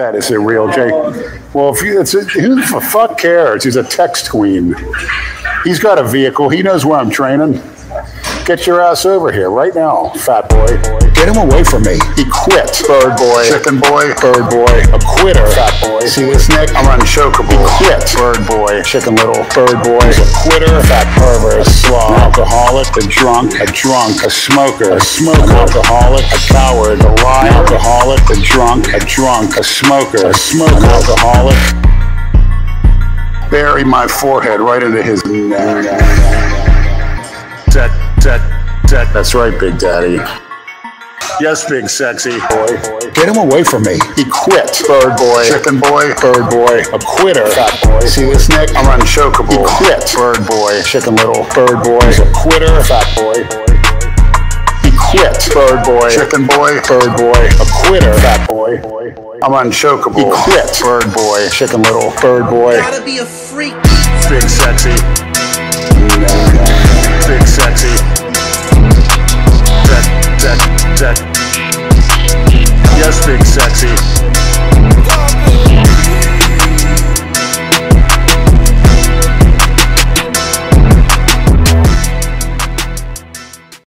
That is a real Jake. Well, if you, who the fuck cares? He's a text queen. He's got a vehicle. He knows where I'm training. Get your ass over here right now, fat boy. Get him away from me. He quit. Bird boy. Chicken boy. Bird boy. A quitter. Fat boy. See this, Nick? I'm unchokeable. He quit. Bird boy. Chicken little. Bird boy. He's a quitter. Fat pervert. A slob. An alcoholic. A drunk. A drunk. A smoker. A smoker. An alcoholic. A coward. A liar. An alcoholic. A drunk. A drunk. A smoker. A smoker. An alcoholic. Bury my forehead right into his neck. That's right, Big Daddy. Yes, big sexy boy. Get him away from me. He quit. Bird boy. Chicken boy. Bird boy. A quitter. Fat boy. See this, Nick? I'm unchokeable. He quit. Bird boy. Chicken little. Bird boy. He's a quitter. Fat boy. He quit. Bird boy. Chicken boy. Bird boy. A quitter. Fat boy. I'm unchokeable. He quit. Bird boy. Chicken little. Bird boy. Gotta be a freak. Big sexy. Big sexy. Yes, big sexy.